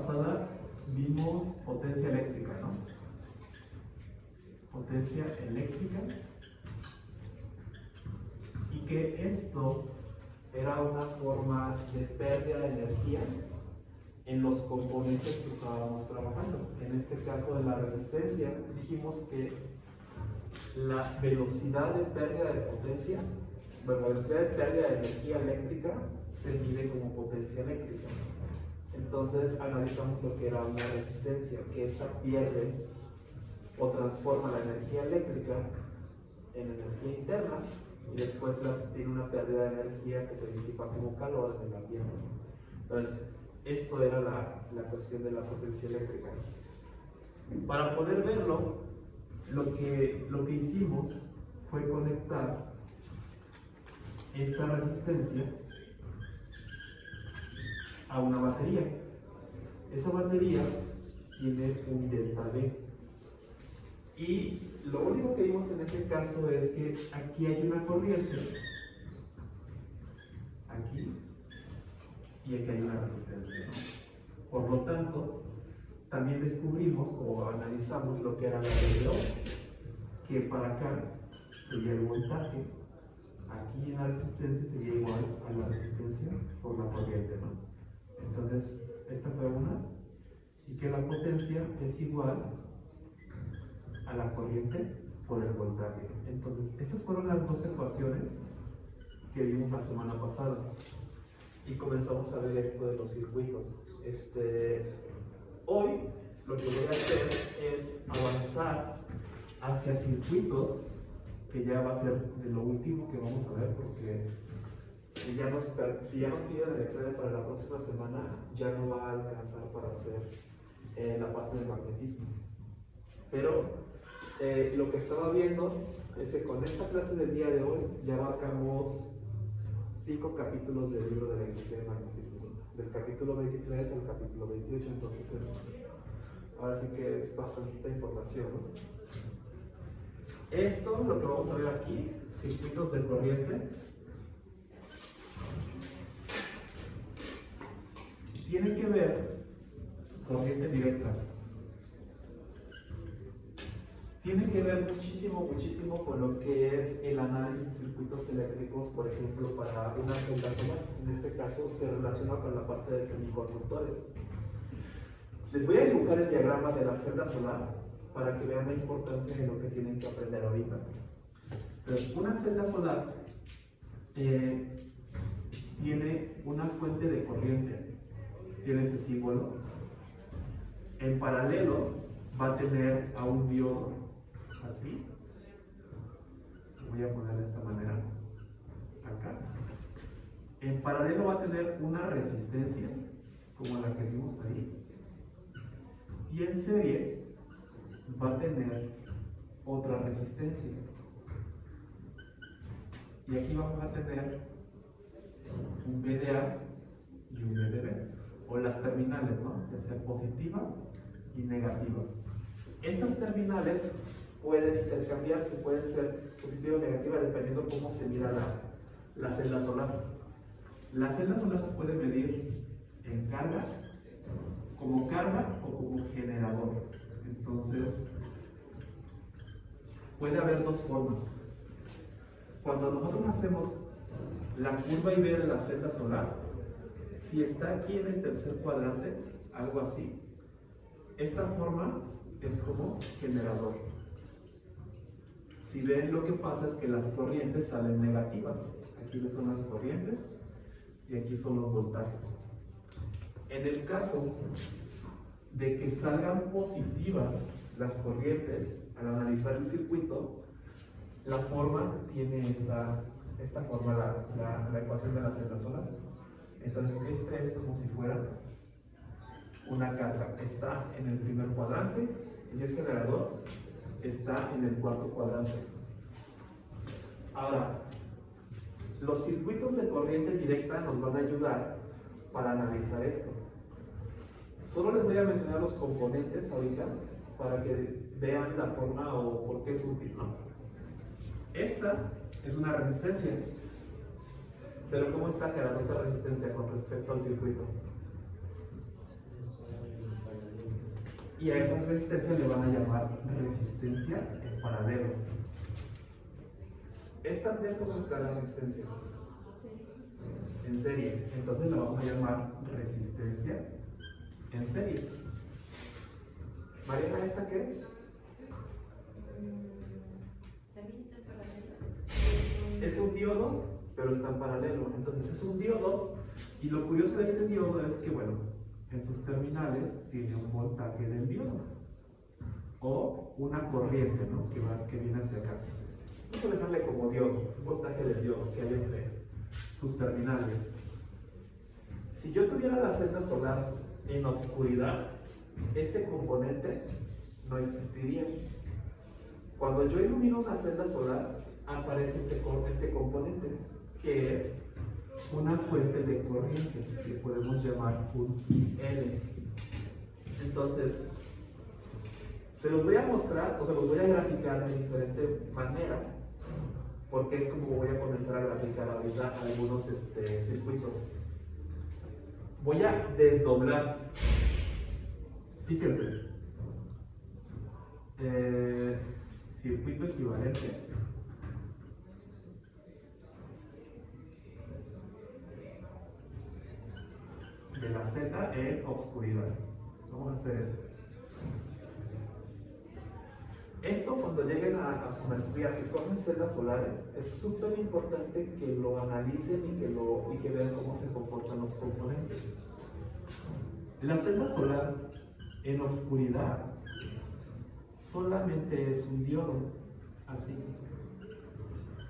pasada vimos potencia eléctrica, ¿no? Potencia eléctrica. Y que esto era una forma de pérdida de energía en los componentes que estábamos trabajando. En este caso de la resistencia, dijimos que la velocidad de pérdida de potencia, bueno, la velocidad de pérdida de energía eléctrica se mide como potencia eléctrica. Entonces analizamos lo que era una resistencia, que esta pierde o transforma la energía eléctrica en energía interna y después tiene una pérdida de energía que se disipa como calor en el ambiente. Entonces, esto era la cuestión de la potencia eléctrica. Para poder verlo, lo que hicimos fue conectar esa resistencia a una batería. Esa batería tiene un delta V. Y lo único que vimos en ese caso es que aquí hay una corriente, aquí, y aquí hay una resistencia, ¿no? Por lo tanto, también descubrimos o analizamos lo que era la VDO, que para acá sería el voltaje, aquí en la resistencia sería igual a la resistencia por la corriente, ¿no? Entonces, esta fue una, y que la potencia es igual a la corriente por el voltaje. Entonces, estas fueron las dos ecuaciones que vimos la semana pasada. Y comenzamos a ver esto de los circuitos. Hoy lo que voy a hacer es avanzar hacia circuitos, que ya va a ser de lo último que vamos a ver, porque si ya nos piden el examen para la próxima semana, ya no va a alcanzar para hacer la parte del magnetismo. Pero lo que estaba viendo es que con esta clase del día de hoy ya abarcamos 5 capítulos del libro de la electricidad y magnetismo, del capítulo 23 al capítulo 28, entonces ahora sí que es bastante información, ¿no? Esto, lo que vamos a ver aquí, circuitos de corriente, tiene que ver corriente directa. Tiene que ver muchísimo con lo que es el análisis de circuitos eléctricos, por ejemplo, para una celda solar. En este caso se relaciona con la parte de semiconductores. Les voy a dibujar el diagrama de la celda solar para que vean la importancia de lo que tienen que aprender ahorita. Entonces, una celda solar tiene una fuente de corriente, tiene este símbolo. En paralelo va a tener a un diodo, así. Voy a poner de esta manera, acá. En paralelo va a tener una resistencia, como la que vimos ahí. Y en serie va a tener otra resistencia. Y aquí vamos a tener un VDA y un VDB, o las terminales, ¿no? Ya sea positiva y negativa. Estas terminales pueden intercambiarse, pueden ser positiva o negativa dependiendo cómo se mira la celda solar. La celda solar se puede medir en carga o como generador. Entonces, puede haber dos formas. Cuando nosotros hacemos la curva IV de la celda solar, si está aquí en el tercer cuadrante, algo así, esta forma es como generador. Si ven, lo que pasa es que las corrientes salen negativas. Aquí son las corrientes y aquí son los voltajes. En el caso de que salgan positivas las corrientes, al analizar el circuito, la forma tiene esta forma, la ecuación de la celda solar. Entonces, este es como si fuera una carga. Está en el primer cuadrante y es generador, está en el cuarto cuadrante. Ahora, los circuitos de corriente directa nos van a ayudar para analizar esto. Solo les voy a mencionar los componentes ahorita para que vean la forma o por qué es útil, ¿no? Esta es una resistencia, pero ¿cómo está quedando esa resistencia con respecto al circuito? Y a esa resistencia le van a llamar resistencia en paralelo. ¿Esta de cómo está la resistencia? En serie. Entonces la vamos a llamar resistencia en serie. Mariana, ¿esta qué es? También está en paralelo. Es un diodo, pero está en paralelo. Entonces es un diodo, y lo curioso de este diodo es que, bueno, en sus terminales tiene un voltaje del diodo o una corriente, ¿no? que viene hacia acá. Vamos a dejarle como diodo, un voltaje del diodo que hay entre sus terminales. Si yo tuviera la celda solar en obscuridad, este componente no existiría. Cuando yo ilumino una celda solar, aparece este componente, que es una fuente de corriente, que podemos llamar un IL. Entonces, se los voy a mostrar, o se los voy a graficar de diferente manera, porque es como voy a comenzar a graficar ahorita algunos circuitos. Voy a desdoblar. Fíjense. Circuito equivalente. De la Z en obscuridad. Vamos a hacer esto. Esto, cuando lleguen a su maestría, si escogen celdas solares, es súper importante que lo analicen y que vean cómo se comportan los componentes. La celda solar en obscuridad solamente es un diodo, así.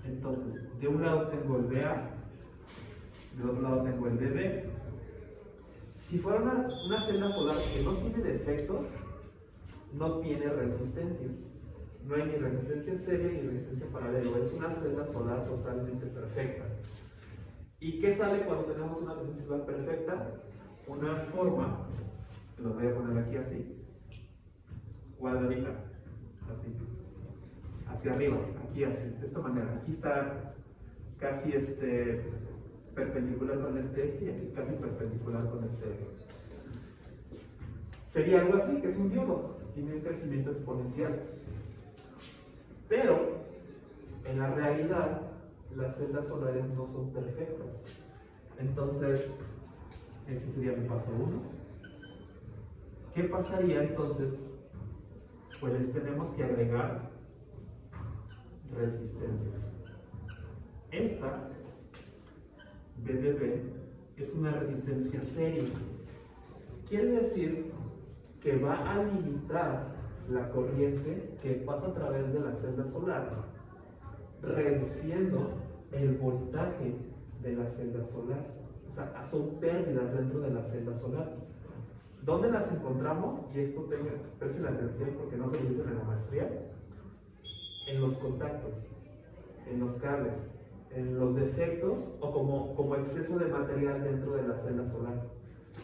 Entonces, de un lado tengo el BA, del otro lado tengo el BB. Si fuera una celda solar que no tiene defectos, no tiene resistencias. No hay ni resistencia serie ni resistencia paralelo. Es una celda solar totalmente perfecta. ¿Y qué sale cuando tenemos una resistencia solar perfecta? Una forma, se lo voy a poner aquí así, cuadradita, así, hacia arriba, aquí así, de esta manera. Aquí está casi perpendicular con este eje y aquí casi perpendicular con este eje. Sería algo así, que es un diodo, tiene un crecimiento exponencial. Pero, en la realidad, las celdas solares no son perfectas. Entonces, ese sería mi paso 1. ¿Qué pasaría entonces? Pues tenemos que agregar resistencias. Esta, BDB, es una resistencia serie. Quiere decir que va a limitar la corriente que pasa a través de la celda solar, reduciendo el voltaje de la celda solar. O sea, son pérdidas dentro de la celda solar. ¿Dónde las encontramos? Y esto presten atención porque no se lo dicen en la maestría. En los contactos, en los cables, en los defectos o como exceso de material dentro de la celda solar.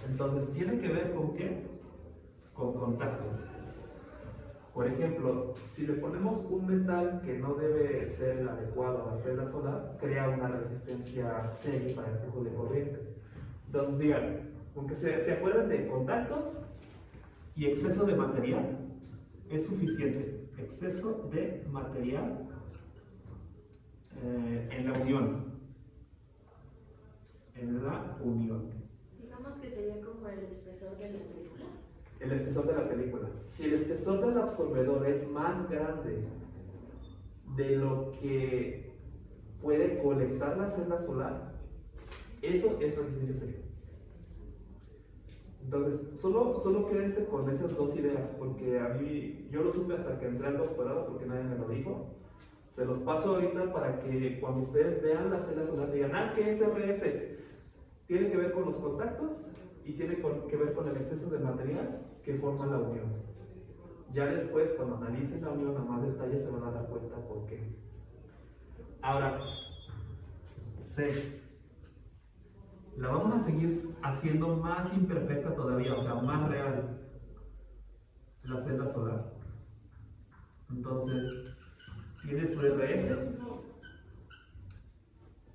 Entonces, ¿tiene que ver con qué? Con contactos. Por ejemplo, si le ponemos un metal que no debe ser el adecuado a la celda solar, crea una resistencia serie para el flujo de corriente. Entonces, digan, aunque se acuerden de contactos y exceso de material, es suficiente. Exceso de material en la unión. En la unión. Digamos que sería como el espesor de la película. El espesor de la película. Si el espesor del absorbedor es más grande de lo que puede colectar la celda solar, eso es resistencia serie. Entonces, solo quédense con esas dos ideas, porque a mí, yo lo supe hasta que entré al doctorado, porque nadie me lo dijo. Se los paso ahorita para que cuando ustedes vean la celda solar digan, ¿qué es RS? Tiene que ver con los contactos y tiene que ver con el exceso de material que forma la unión. Ya después, cuando analicen la unión a más detalle, se van a dar cuenta por qué. Ahora, C. La vamos a seguir haciendo más imperfecta todavía, o sea, más real, la celda solar. Entonces, tiene su RS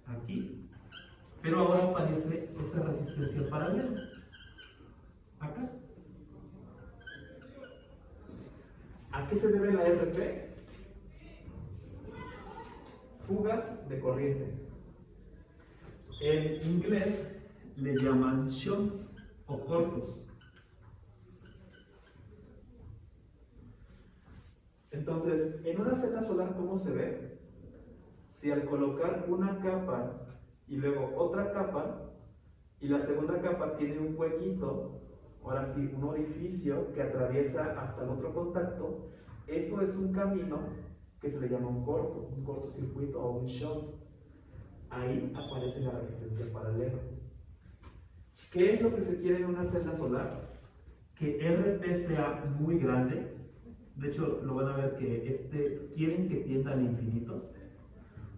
aquí, pero ahora aparece esa resistencia paralela acá. ¿A qué se debe la RP? Fugas de corriente. En inglés le llaman shunts o cortos. Entonces, en una celda solar, ¿cómo se ve? Si al colocar una capa y luego otra capa, y la segunda capa tiene un huequito, ahora sí, un orificio que atraviesa hasta el otro contacto, eso es un camino que se le llama un cortocircuito o un shunt. Ahí aparece la resistencia paralela. ¿Qué es lo que se quiere en una celda solar? Que RP sea muy grande. De hecho, lo van a ver que quieren que tienda al infinito.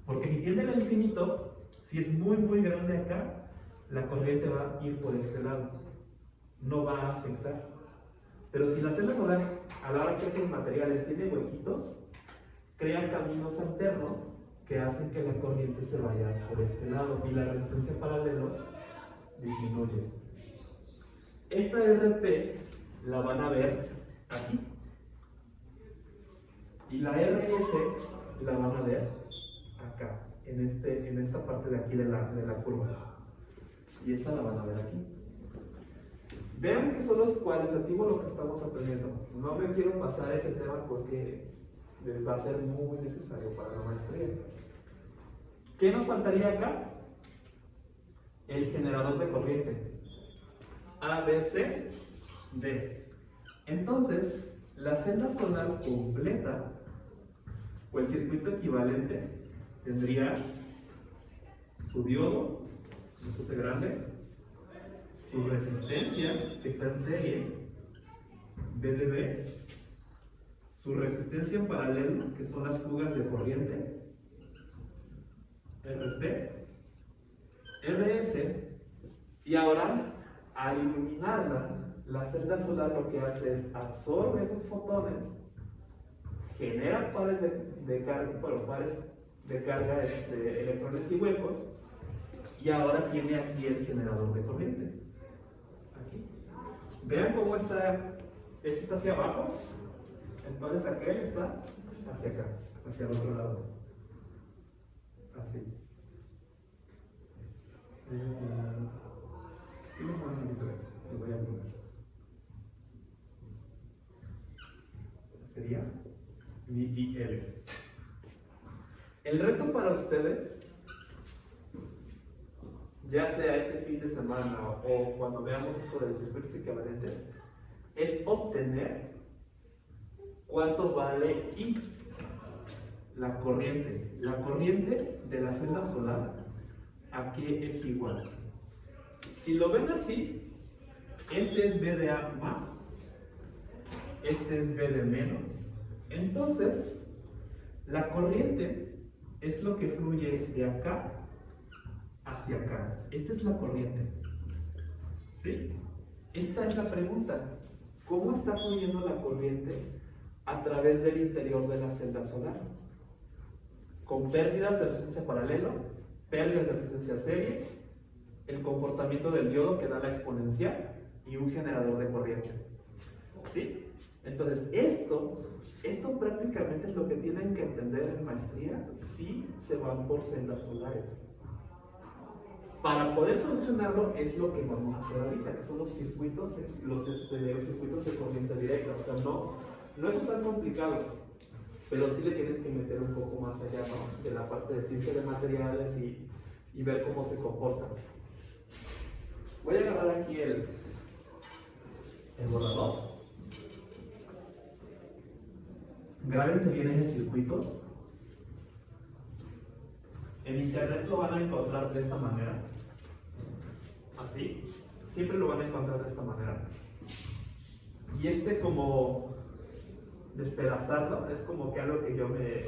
Porque si tiende al infinito, si es muy grande acá, la corriente va a ir por este lado. No va a afectar. Pero si la celda solar, a la hora que esos materiales tiene huequitos, crean caminos alternos que hacen que la corriente se vaya por este lado y la resistencia paralelo disminuye. Esta RP la van a ver aquí y la RS la van a ver acá, en esta parte de aquí de la curva, y esta la van a ver aquí. Vean que solo es cualitativo lo que estamos aprendiendo. No me quiero pasar ese tema porque va a ser muy necesario para la maestría. ¿Qué nos faltaría acá? El generador de corriente. A, B, C, D. Entonces, la celda solar completa, o el circuito equivalente, tendría su diodo, lo puse grande, su resistencia, que está en serie, B de B, su resistencia en paralelo, que son las fugas de corriente, RP, RS, y ahora, al iluminarla, la celda solar lo que hace es absorbe esos fotones, genera pares de carga, electrones y huecos, y ahora tiene aquí el generador de corriente. Aquí. Vean cómo está, este está hacia abajo, entonces aquel está hacia acá, hacia el otro lado. Así. Sí, lo voy a poner. Sería mi IL. El reto para ustedes, ya sea este fin de semana o cuando veamos esto de los circuitos equivalentes, es obtener cuánto vale I, la corriente. La corriente de la celda solar, ¿a qué es igual? Si lo ven así, este es B de A más, este es B de menos. Entonces, la corriente es lo que fluye de acá hacia acá. Esta es la corriente. ¿Sí? Esta es la pregunta. ¿Cómo está fluyendo la corriente a través del interior de la celda solar? Con pérdidas de resistencia paralelo, pérdidas de resistencia serie, el comportamiento del diodo que da la exponencial y un generador de corriente. ¿Sí? Entonces, esto prácticamente es lo que tienen que entender en maestría si se van por celdas solares. Para poder solucionarlo es lo que vamos a hacer ahorita, que son los circuitos, los circuitos de corriente directa. O sea, no es tan complicado, pero sí le tienen que meter un poco más allá, ¿no?, de la parte de ciencia de materiales y ver cómo se comportan. Voy a agarrar aquí el borrador. Grábense bien ese circuito. En internet lo van a encontrar de esta manera. Así. Siempre lo van a encontrar de esta manera. Y como despedazarlo es como que algo que yo me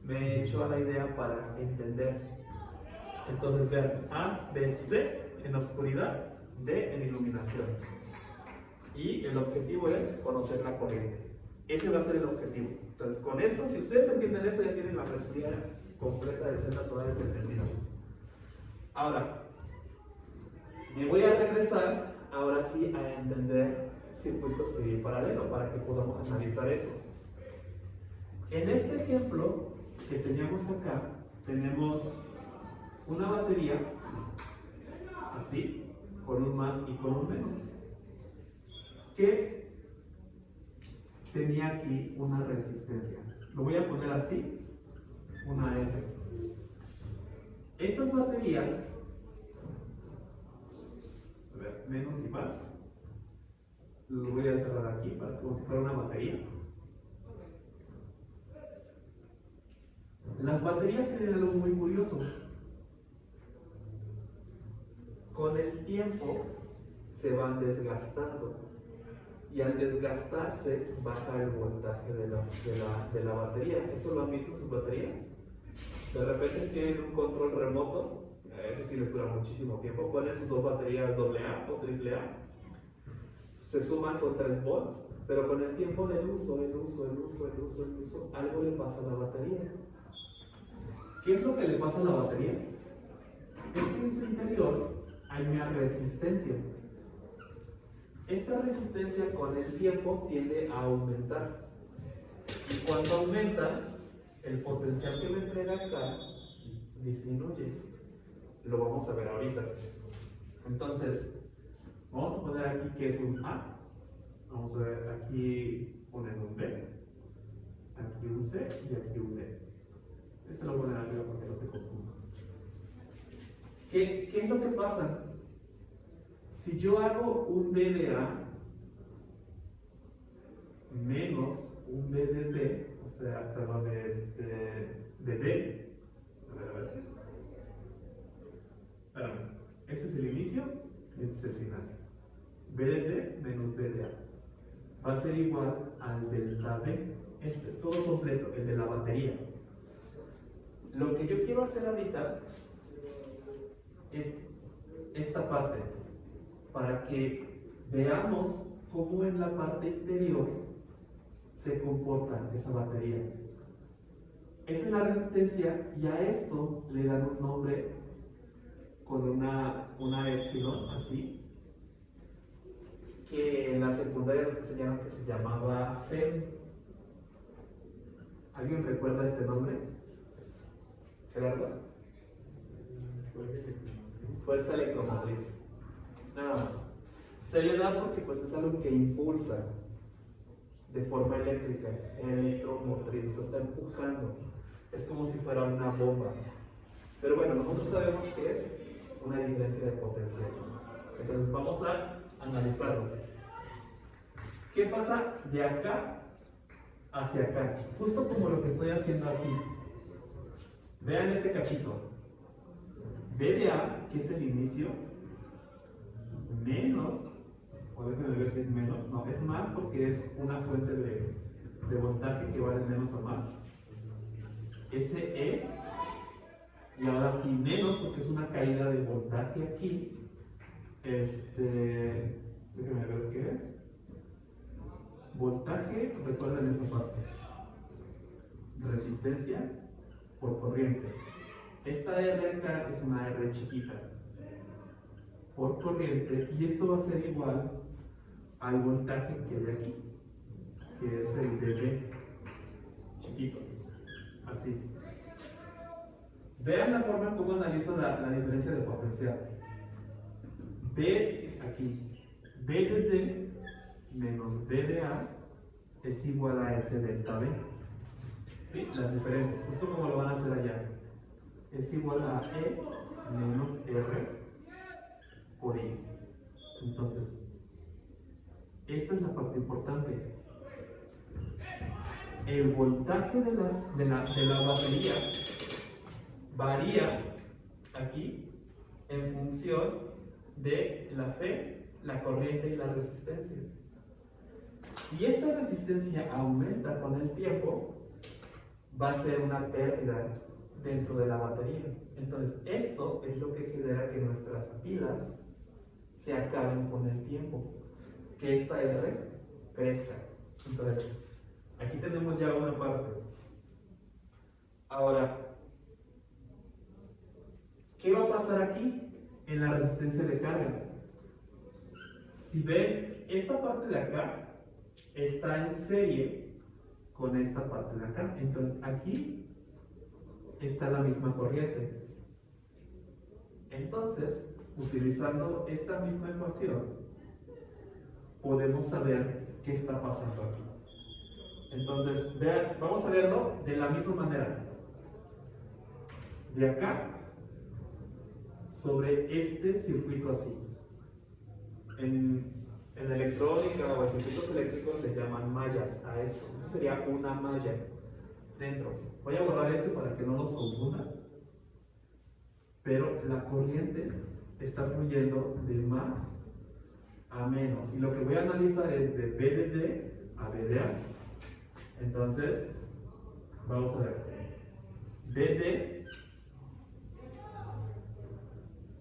he hecho a la idea para entender. Entonces vean, A, B, C en oscuridad, D en iluminación. Y el objetivo es conocer la corriente. Ese va a ser el objetivo. Entonces, con eso, si ustedes entienden eso, ya tienen la maestría completa de celdas solares entendida. Ahora, me voy a regresar ahora sí a entender circuitos paralelos para que podamos analizar eso. En este ejemplo que teníamos acá, tenemos una batería así, con un más y con un menos, que tenía aquí una resistencia. Lo voy a poner así, una R. Estas baterías, a ver, menos y más, lo voy a cerrar aquí para como si fuera una batería. Las baterías tienen algo muy curioso. Con el tiempo se van desgastando y al desgastarse baja el voltaje de la batería. ¿Eso lo han visto en sus baterías? De repente tienen un control remoto, eso sí les dura muchísimo tiempo, ponen sus dos baterías AA o AAA, se suman, son 3 volts, pero con el tiempo del uso, algo le pasa a la batería. ¿Qué es lo que le pasa a la batería? Es que en su interior hay una resistencia. Esta resistencia con el tiempo tiende a aumentar. Y cuando aumenta, el potencial que me entrega acá disminuye. Lo vamos a ver ahorita. Entonces, vamos a poner aquí que es un A. Vamos a ver, aquí ponen un B, aquí un C y aquí un D. Este lo ponen arriba porque no se confunda. ¿Qué es lo que pasa? Si yo hago un B de A menos un B de D, o sea, perdón, de D, a ver. Espérame, este es el inicio, este es el final. B de D menos B de A va a ser igual al delta B, todo completo, el de la batería. Lo que yo quiero hacer ahorita es esta parte, para que veamos cómo en la parte interior se comporta esa batería. Esa es la resistencia y a esto le dan un nombre con una epsilon, así, que en la secundaria nos enseñaron que se llamaba FEM. ¿Alguien recuerda este nombre? ¿Gerardo? Fuerza electromotriz. Nada más. Se le da porque pues, es algo que impulsa de forma eléctrica, electromotriz, o sea, está empujando. Es como si fuera una bomba. Pero bueno, nosotros sabemos que es una diferencia de potencial. Entonces vamos a analizarlo. ¿Qué pasa de acá hacia acá? Justo como lo que estoy haciendo aquí. Vean este cachito. B de A, que es el inicio, menos, o déjenme ver si es menos, no, es más porque es una fuente de voltaje que vale menos o más. SE, y ahora sí menos porque es una caída de voltaje aquí. Déjenme ver qué es. Voltaje, recuerden esta parte. Resistencia por corriente. Esta R acá es una R chiquita por corriente y esto va a ser igual al voltaje que hay aquí, que es el dB chiquito, así. Vean la forma como analizo la diferencia de potencial. B aquí, B de D menos B de A es igual a S delta B. ¿Sí? Las diferencias, justo como lo van a hacer allá. Es igual a E menos R por I. Entonces, esta es la parte importante. El voltaje de la batería varía aquí en función de la fe, la corriente y la resistencia. Si esta resistencia aumenta con el tiempo, va a ser una pérdida dentro de la batería. Entonces, esto es lo que genera que nuestras pilas se acaben con el tiempo, que esta R crezca. Entonces, aquí tenemos ya una parte. Ahora, ¿qué va a pasar aquí en la resistencia de carga? Si ven, esta parte de acá está en serie con esta parte de acá. Entonces aquí está la misma corriente. Entonces, utilizando esta misma ecuación, podemos saber qué está pasando aquí. Entonces, vean, vamos a verlo de la misma manera. De acá, sobre este circuito así. En electrónica o en circuitos eléctricos le llaman mallas a esto. Esto sería una malla dentro. Voy a borrar este para que no nos confunda. Pero la corriente está fluyendo de más a menos. Y lo que voy a analizar es de B de D a B de A. Entonces, vamos a ver. BD.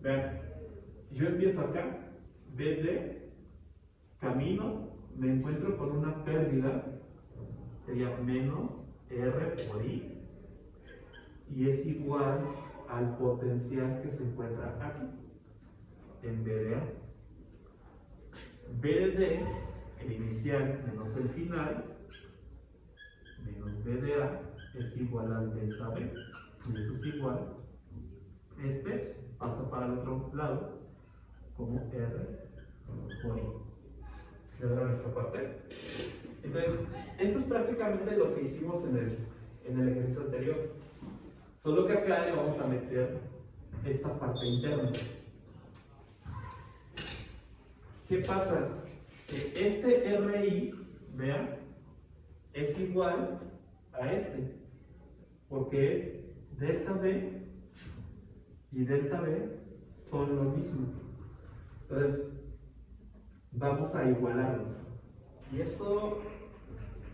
Vean, yo empiezo acá, BD, camino, me encuentro con una pérdida, sería menos R por I, y es igual al potencial que se encuentra aquí, en BDA. BD, el inicial menos el final, menos BDA, es igual al delta B, y eso es igual, este pasa para el otro lado como R por I. ¿Lograron esta parte? Entonces, esto es prácticamente lo que hicimos en el ejercicio anterior. Solo que acá le vamos a meter esta parte interna. ¿Qué pasa? Que este RI, vean, es igual a este, porque es delta B y delta B son lo mismo. Entonces, vamos a igualarlos. Y eso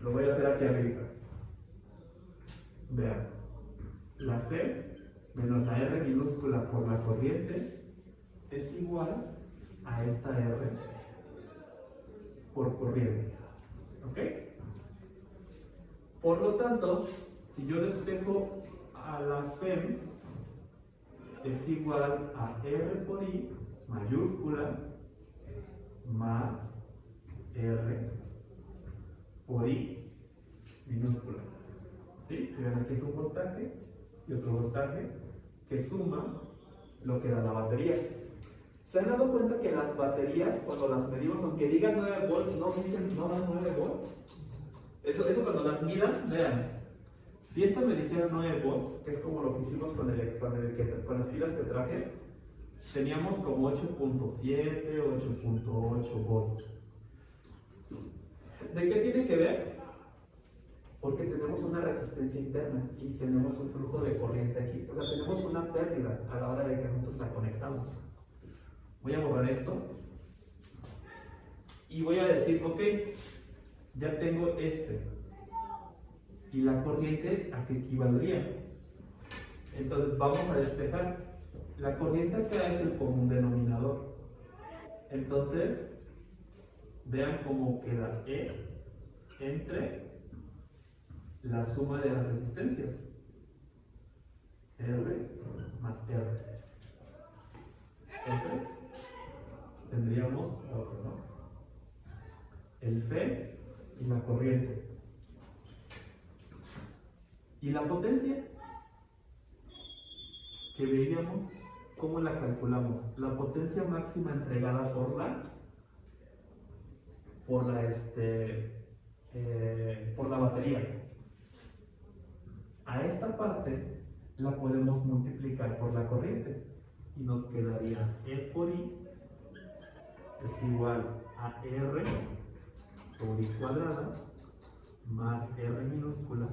lo voy a hacer aquí arriba. Vean, la F menos la R minúscula por la corriente es igual a esta R por corriente. ¿Ok? Por lo tanto, si yo despejo a la FEM, es igual a R por I mayúscula más R por I minúscula. ¿Sí? Si ven, aquí es un voltaje y otro voltaje que suma lo que da la batería. ¿Se han dado cuenta que las baterías, cuando las medimos, aunque digan 9 volts, no dan 9 volts? Eso cuando las midan, vean. Si esta me dijera 9 volts, que es como lo que hicimos con las pilas que traje, teníamos como 8.7, 8.8 volts. ¿De qué tiene que ver? Porque tenemos una resistencia interna y tenemos un flujo de corriente aquí. O sea, tenemos una pérdida a la hora de que nosotros la conectamos. Voy a borrar esto y voy a decir, ok, ya tengo este. ¿Y la corriente a qué equivaldría? Entonces vamos a despejar. La corriente acá es el común denominador. Entonces, vean cómo queda E entre la suma de las resistencias. R más R. Entonces, tendríamos otro, ¿no? El F y la corriente. ¿Y la potencia? Que veíamos, ¿cómo la calculamos? La potencia máxima entregada por la batería. A esta parte la podemos multiplicar por la corriente y nos quedaría E por I es igual a R por I cuadrada más R minúscula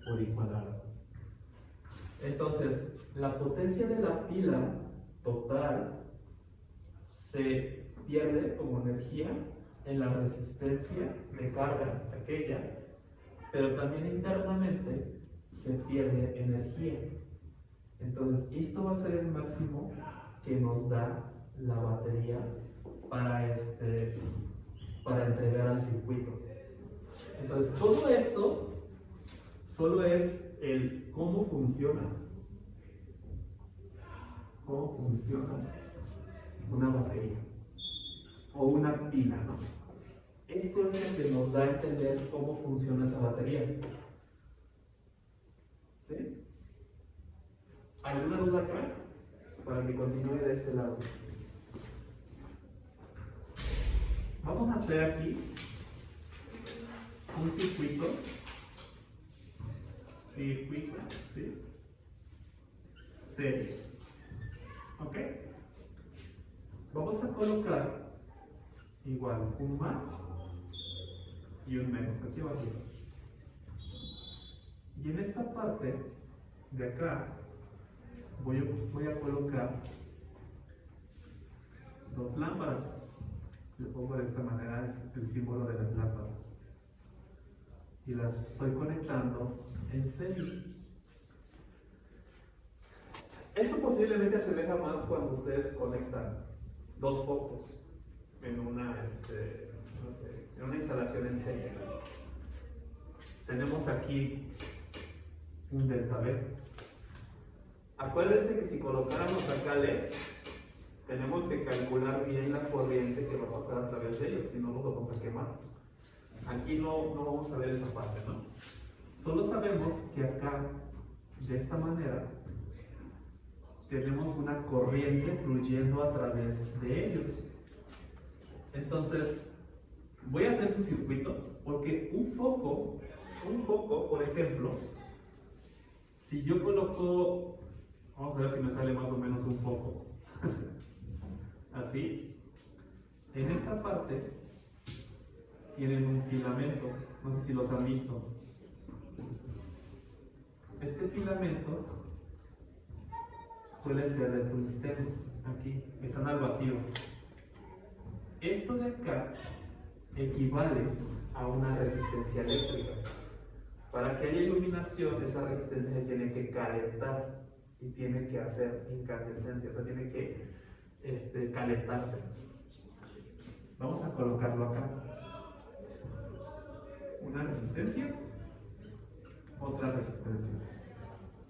por I cuadrada. Entonces, la potencia de la pila total se pierde como energía en la resistencia de carga aquella, pero también internamente se pierde energía. Entonces, esto va a ser el máximo que nos da la batería para entregar al circuito. Entonces, todo esto solo es el cómo funciona una batería o una pila, ¿no? Esto es lo que nos da a entender cómo funciona esa batería. ¿Sí? ¿Alguna duda acá? Para que continúe de este lado. Vamos a hacer aquí un circuito. ¿Sí? Serie. ¿Ok? Vamos a colocar igual un más y un menos aquí abajo. Y en esta parte de acá voy a colocar dos lámparas. Le pongo de esta manera el símbolo de las lámparas. Y las estoy conectando en serie. Esto posiblemente asemeja más cuando ustedes conectan dos focos en una, en una instalación en serie. Tenemos aquí un delta V. Acuérdense que si colocáramos acá LEDs, tenemos que calcular bien la corriente que va a pasar a través de ellos, si no nos vamos a quemar. Aquí no vamos a ver esa parte, ¿no? Solo sabemos que acá, de esta manera, tenemos una corriente fluyendo a través de ellos. Entonces, voy a hacer su circuito, porque un foco, por ejemplo, si yo coloco, vamos a ver si me sale más o menos un foco, así, en esta parte tienen un filamento, no sé si los han visto. Este filamento suele ser de tungsteno, aquí, están al vacío. Esto de acá equivale a una resistencia eléctrica. Para que haya iluminación, esa resistencia se tiene que calentar y tiene que hacer incandescencia, o sea, tiene que calentarse. Vamos a colocarlo acá. Una resistencia, otra resistencia.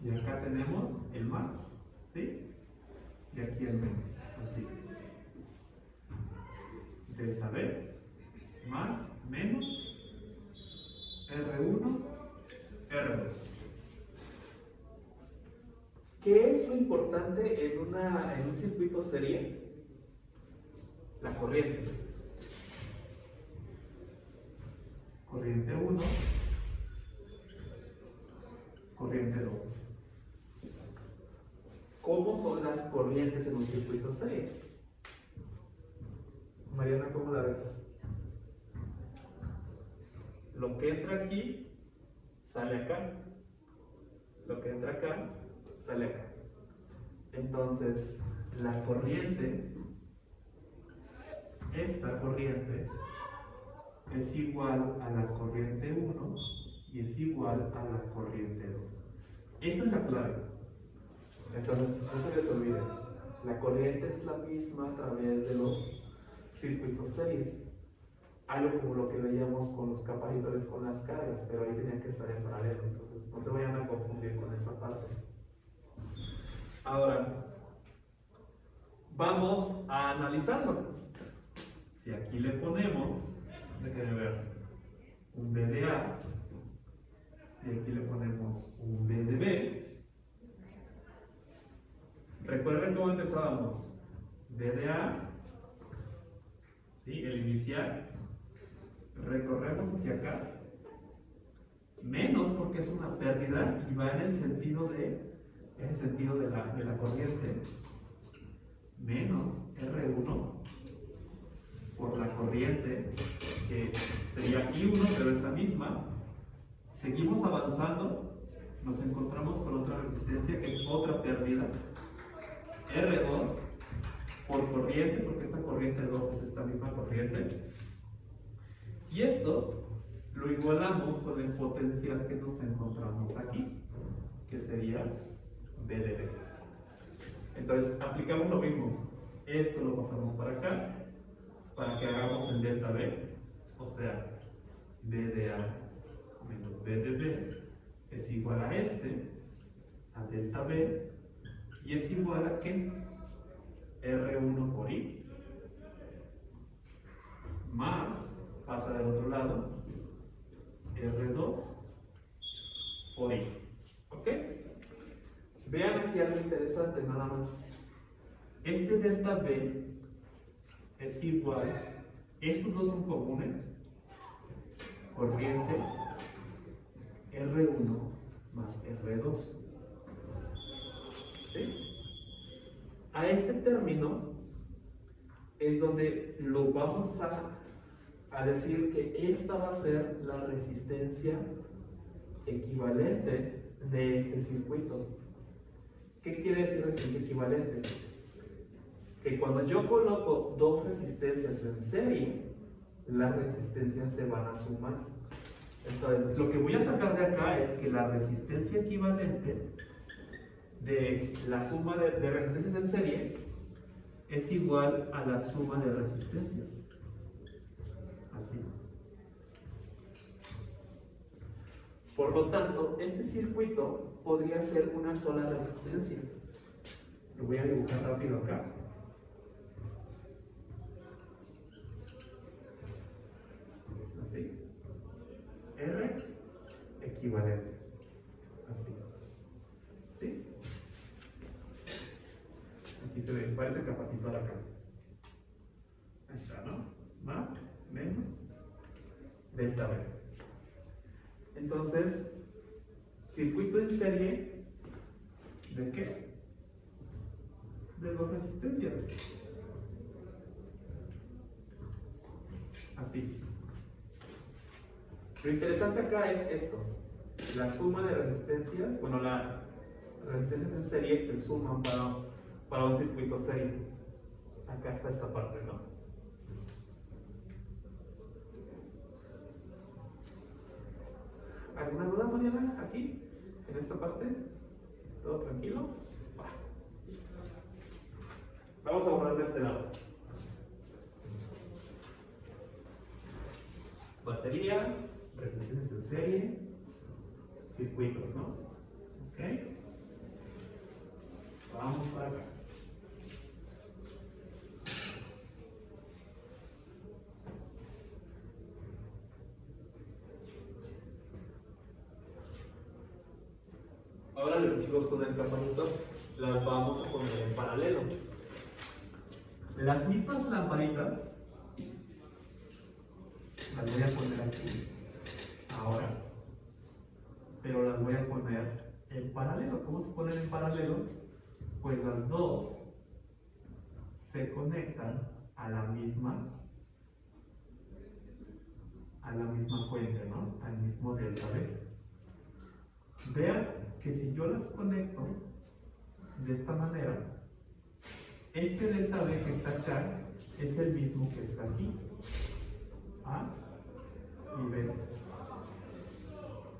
Y acá tenemos el más, ¿sí? Y aquí el menos, así. Delta V, más, menos, R1, R2. ¿Qué es lo importante en un circuito serie? La corriente. Corriente 1, corriente 2. ¿Cómo son las corrientes en un circuito serie? Mariana, ¿cómo la ves? Lo que entra aquí, sale acá. Lo que entra acá, sale acá. Entonces, la corriente, esta corriente, es igual a la corriente 1 y es igual a la corriente 2. Esta es la clave. Entonces, no se les olvide, la corriente es la misma a través de los circuitos series. Algo como lo que veíamos con los capacitores con las cargas, pero ahí tenían que estar en paralelo. Entonces, no se vayan a confundir con esa parte. Ahora, vamos a analizarlo. Si aquí le ponemos, déjenme ver, un VDA, y aquí le ponemos un VDB. Recuerden cómo empezábamos. VDA, ¿sí? El inicial. Recorremos hacia acá. Menos porque es una pérdida y va en el sentido de la corriente. Menos R1 por la corriente, que sería I1, pero es la misma. Seguimos avanzando, nos encontramos con otra resistencia, que es otra pérdida. R2 por corriente, porque esta corriente 2 es esta misma corriente. Y esto lo igualamos con el potencial que nos encontramos aquí, que sería VDB. Entonces, aplicamos lo mismo. Esto lo pasamos para acá, para que hagamos el delta V, o sea, VDA menos VDB es igual a a delta V, y es igual a ¿qué? R1 por I, más, pasa del otro lado, R2 por I. ¿Ok? Vean aquí algo interesante nada más. Este delta B es igual, estos dos son comunes, corriente R1 más R2. ¿Sí? A este término es donde lo vamos a decir que esta va a ser la resistencia equivalente de este circuito. ¿Qué quiere decir resistencia equivalente? Que cuando yo coloco dos resistencias en serie, las resistencias se van a sumar. Entonces, lo que voy a sacar de acá es que la resistencia equivalente de la suma de resistencias en serie es igual a la suma de resistencias. Así. Por lo tanto, este circuito podría ser una sola resistencia. Lo voy a dibujar rápido acá. Así. R equivalente. Así. ¿Sí? Aquí se ve, parece capacitor acá. Ahí está, ¿no? Más, menos, delta B. Entonces, circuito en serie, ¿de qué? De dos resistencias. Así. Lo interesante acá es esto. La suma de resistencias, bueno, las resistencias en serie se suman para un circuito serie. Acá está esta parte, ¿no? ¿Alguna duda, Mariana, aquí? ¿En esta parte? ¿Todo tranquilo? Vamos a borrar de este lado. Batería, resistencias en serie, circuitos, ¿no? Ok. Vamos para acá. Ahora los chicos con el capacitor las vamos a poner en paralelo. Las mismas lamparitas las voy a poner aquí ahora, pero las voy a poner en paralelo. ¿Cómo se ponen en paralelo? Pues las dos se conectan a la misma fuente, ¿no? Al mismo delta B. Vean que si yo las conecto de esta manera, este delta B que está acá es el mismo que está aquí. A y B.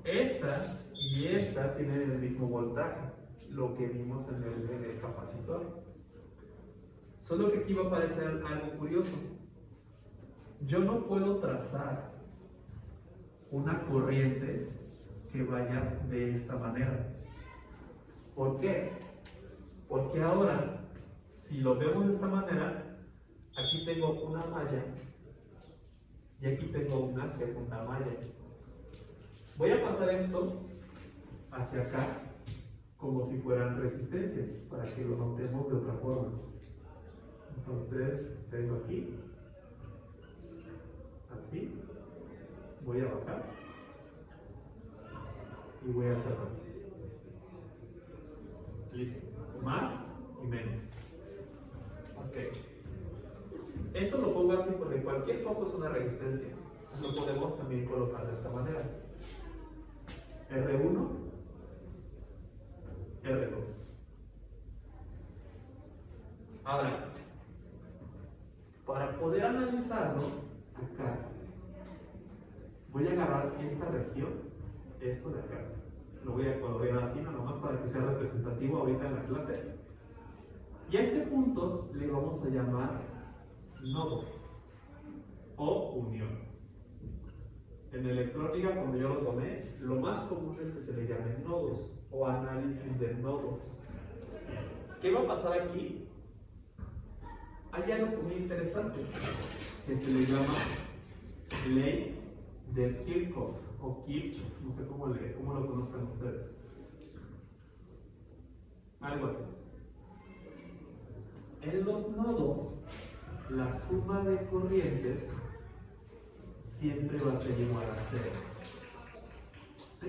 Esta y esta tienen el mismo voltaje, lo que vimos en el capacitor. Solo que aquí va a aparecer algo curioso. Yo no puedo trazar una corriente que vaya de esta manera. ¿Por qué? Porque ahora, si lo vemos de esta manera, aquí tengo una malla y aquí tengo una segunda malla. Voy a pasar esto hacia acá como si fueran resistencias, para que lo notemos de otra forma. Entonces, tengo aquí, así, voy a bajar y voy a cerrar. Listo. Más y menos. Ok. Esto lo pongo así porque cualquier foco es una resistencia. Lo podemos también colocar de esta manera. R1, R2. Ahora, para poder analizarlo, acá, voy a agarrar esta región, esto de acá. Lo voy a colorear así, nada más para que sea representativo ahorita en la clase. Y a este punto le vamos a llamar nodo o unión. En electrónica, cuando yo lo tomé, lo más común es que se le llamen nodos o análisis de nodos. ¿Qué va a pasar aquí? Hay algo muy interesante que se le llama ley de Kirchhoff o Kirchhoff, no sé cómo lo conozcan ustedes. Algo así. En los nodos, la suma de corrientes siempre va a ser igual a 0. ¿Sí?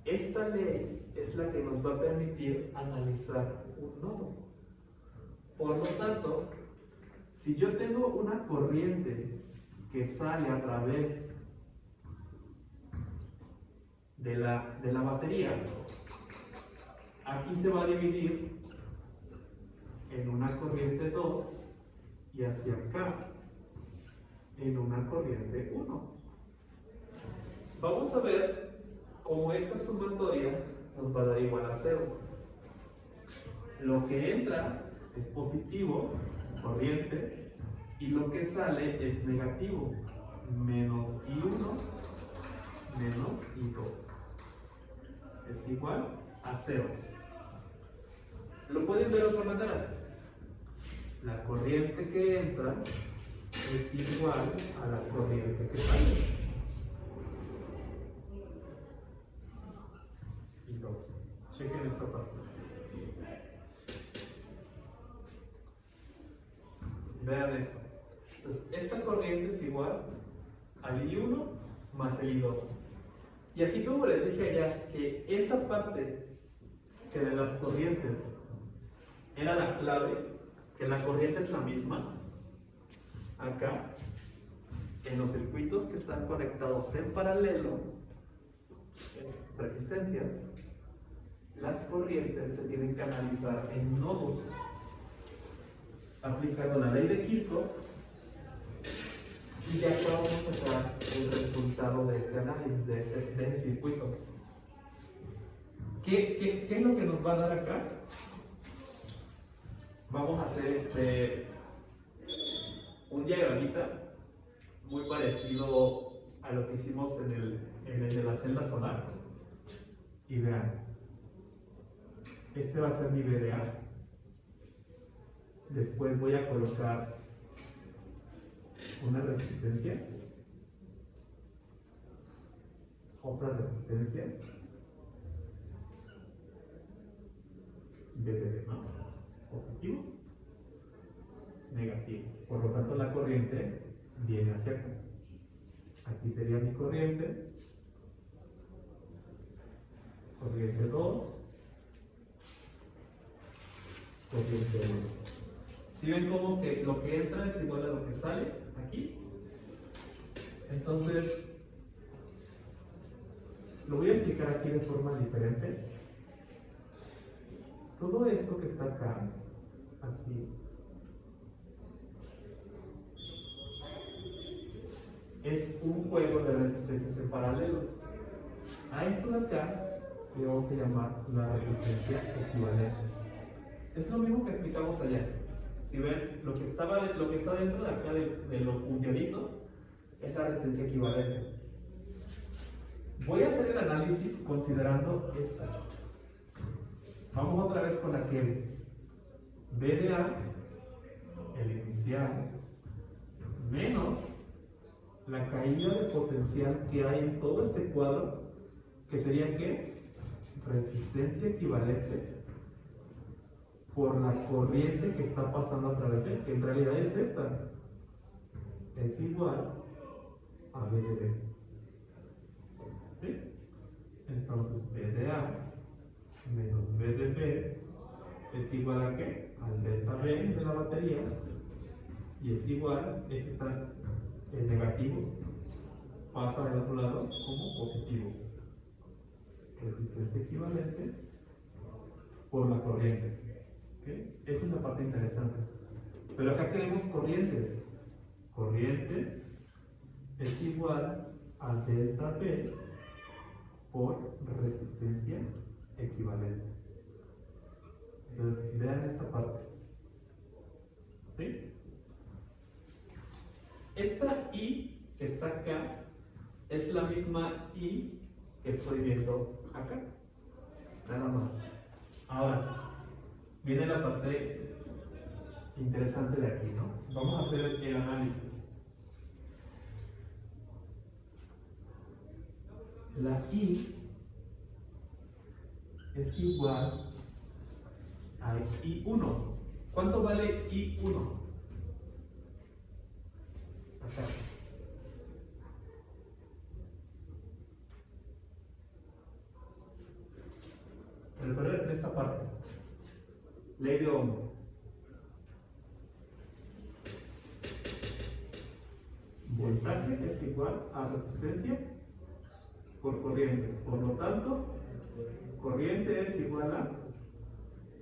Esta ley es la que nos va a permitir analizar un nodo. Por lo tanto, si yo tengo una corriente que sale a través de la batería, aquí se va a dividir en una corriente 2 y hacia acá en una corriente 1. Vamos a ver cómo esta sumatoria nos va a dar igual a 0. Lo que entra es positivo, corriente, y lo que sale es negativo, menos I1 menos I2. Es igual a 0. ¿Lo pueden ver de otra manera? La corriente que entra es igual a la corriente que sale. Y 2. Chequen esta parte. Vean esto. Entonces, esta corriente es igual al I1 más el I2. Y así como les dije allá que esa parte que de las corrientes era la clave, que la corriente es la misma, acá, en los circuitos que están conectados en paralelo, en resistencias, las corrientes se tienen que analizar en nodos, aplicando la ley de Kirchhoff, y de acá vamos a sacar el resultado de este análisis, de ese circuito. ¿Qué es lo que nos va a dar acá? Vamos a hacer un diagramita muy parecido a lo que hicimos en el de la celda solar. Y vean, este va a ser mi VDA. Después voy a colocar una resistencia, otra resistencia, VDD, ¿no? Positivo, negativo. Por lo tanto, la corriente viene hacia acá. Aquí sería mi corriente, corriente 2, corriente 1. ¿Sí ven cómo que lo que entra es igual a lo que sale aquí? Entonces, lo voy a explicar aquí de forma diferente. Todo esto que está acá, así, es un juego de resistencias en paralelo. A esto de acá le vamos a llamar la resistencia equivalente. Es lo mismo que explicamos allá. Si ven, lo que está dentro de acá de lo punteadito es la resistencia equivalente. Voy a hacer el análisis considerando esta. Vamos otra vez con aquel VDA, el inicial, menos la caída de potencial que hay en todo este cuadro, que sería ¿qué? Resistencia equivalente por la corriente que está pasando a través de él, que en realidad es esta. Es igual a VDB. ¿Sí? Entonces VDA menos VDB es igual a ¿qué? Al delta B de la batería, y es igual, este está en negativo, pasa del otro lado como positivo. Resistencia equivalente por la corriente. ¿Okay? Esa es la parte interesante. Pero acá queremos corrientes. Corriente es igual a delta B por resistencia equivalente. Entonces, vean esta parte. ¿Sí? Esta I que está acá es la misma I que estoy viendo acá. Nada más. Ahora, viene la parte interesante de aquí, ¿no? Vamos a hacer el análisis. La I es igual a I1. ¿Cuánto vale I1? Acá. Recuerden esta parte. Ley de Ohm. Voltaje es igual a resistencia por corriente. Por lo tanto, corriente es igual a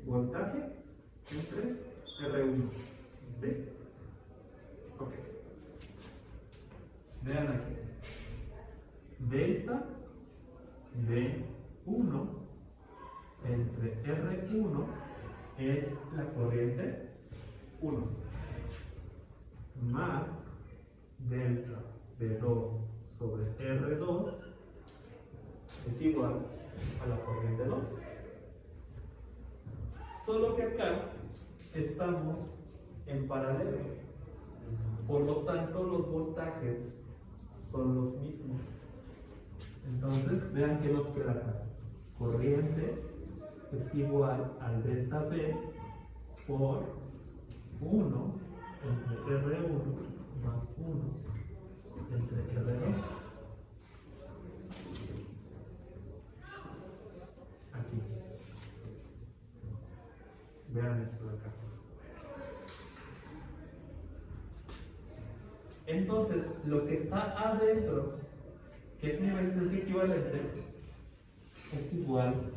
voltaje entre R1. ¿Sí? Ok. Vean aquí. Delta de 1 entre R1 es la corriente 1 más delta de 2 sobre R2 es igual a la corriente 2. Solo que acá estamos en paralelo, por lo tanto los voltajes son los mismos. Entonces vean que nos queda acá. Corriente es igual al delta B por 1 entre R1 más 1 entre R2. Aquí. Vean esto de acá. Entonces, lo que está adentro, que es mi resistencia equivalente, es igual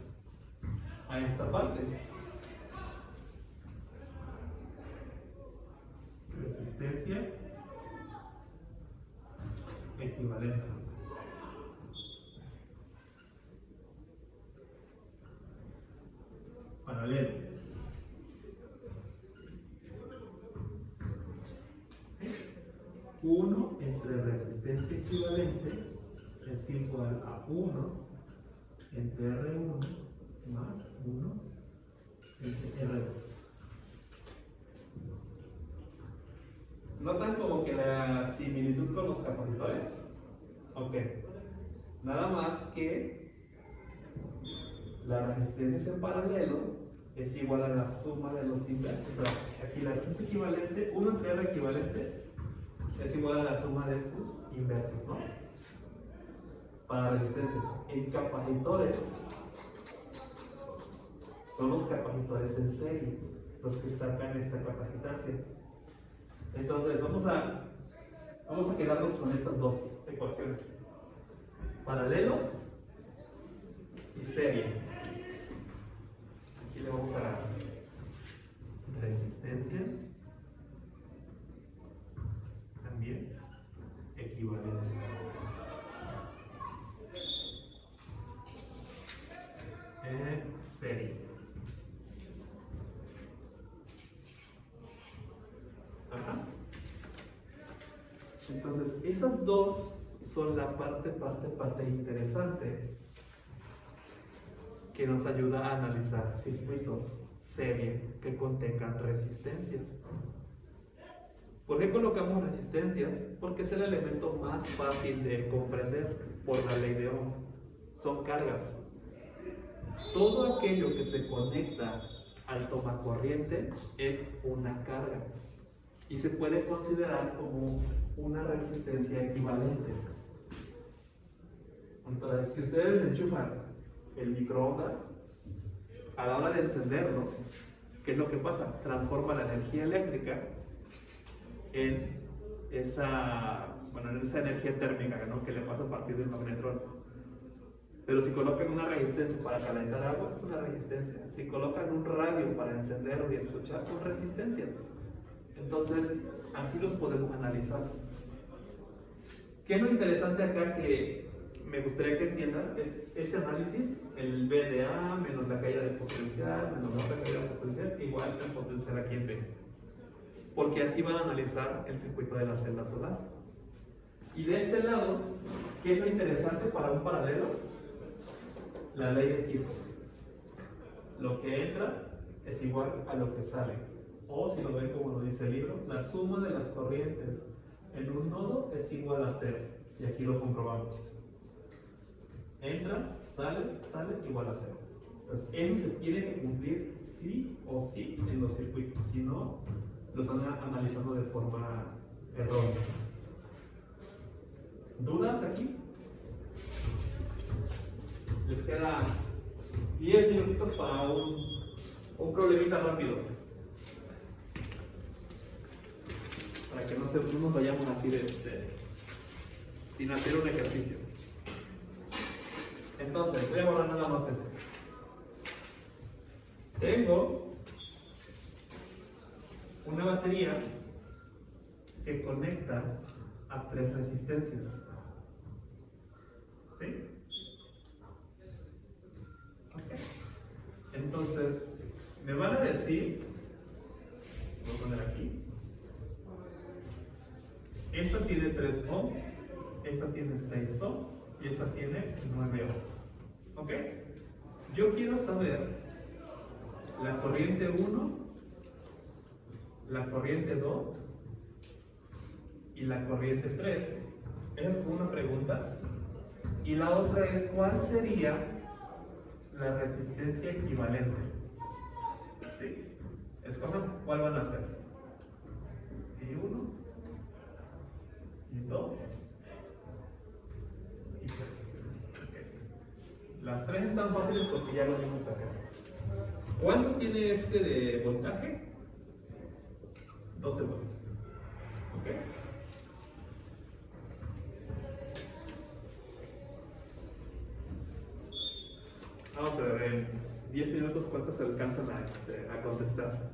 a esta parte. Resistencia equivalente. Paralelo. 1 entre resistencia equivalente es igual a 1 entre R1 más 1 entre R2. ¿Notan como que la similitud con los capacitores? Ok. Nada más que la resistencia en paralelo es igual a la suma de los inversos. O sea, aquí la resistencia equivalente, 1 entre R equivalente, es igual a la suma de sus inversos, ¿no? Para resistencias. En capacitores, son los capacitores en serie los que sacan esta capacitancia. Entonces, vamos a quedarnos con estas dos ecuaciones: paralelo y serie. Aquí le vamos a dar resistencia también equivalente. Serie. Ajá. Entonces, esas dos son la parte interesante que nos ayuda a analizar circuitos serie que contengan resistencias. ¿Por qué colocamos resistencias? Porque es el elemento más fácil de comprender por la ley de Ohm. Son cargas. Todo aquello que se conecta al tomacorriente es una carga y se puede considerar como una resistencia equivalente. Entonces, si ustedes enchufan el microondas, a la hora de encenderlo, ¿qué es lo que pasa? Transforma la energía eléctrica en esa energía térmica, ¿no?, que le pasa a partir del magnetrón. Pero si colocan una resistencia para calentar agua, es una resistencia. Si colocan un radio para encenderlo y escuchar, son resistencias. Entonces, así los podemos analizar. ¿Qué es lo interesante acá que me gustaría que entiendan? Es este análisis, el B de A menos la caída del potencial, menos la otra caída del potencial, igual el potencial aquí en B. Porque así van a analizar el circuito de la celda solar. Y de este lado, ¿qué es lo interesante para un paralelo? La ley de Kirchhoff. Lo que entra es igual a lo que sale. o si lo ven como lo dice el libro, la suma de las corrientes en un nodo es igual a 0. Y aquí lo comprobamos. Entra, sale, igual a 0. Entonces, eso se tiene que cumplir sí o sí en los circuitos. Si no, los van analizando de forma errónea. ¿Dudas aquí? Les queda 10 minutitos para un problemita rápido. Para que no nos vayamos así sin hacer un ejercicio. Entonces, voy a borrar nada más este. Tengo una batería que conecta a 3 resistencias. ¿Sí? Ok. Entonces, me van a decir, voy a poner aquí, esta tiene 3 ohms, esta tiene 6 ohms y esta tiene 9 ohms. ¿Ok? Yo quiero saber la corriente 1, la corriente 2 y la corriente 3. Esa es una pregunta. Y la otra es, ¿cuál sería la resistencia equivalente? ¿Sí? Escojan cuál van a hacer. Y 1, y 2, y 3. Okay. Las 3 están fáciles porque ya lo vimos acá. ¿Cuánto tiene este de voltaje? 12 volts. ¿Ok? Vamos a ver en 10 minutos cuántos se alcanzan a contestar.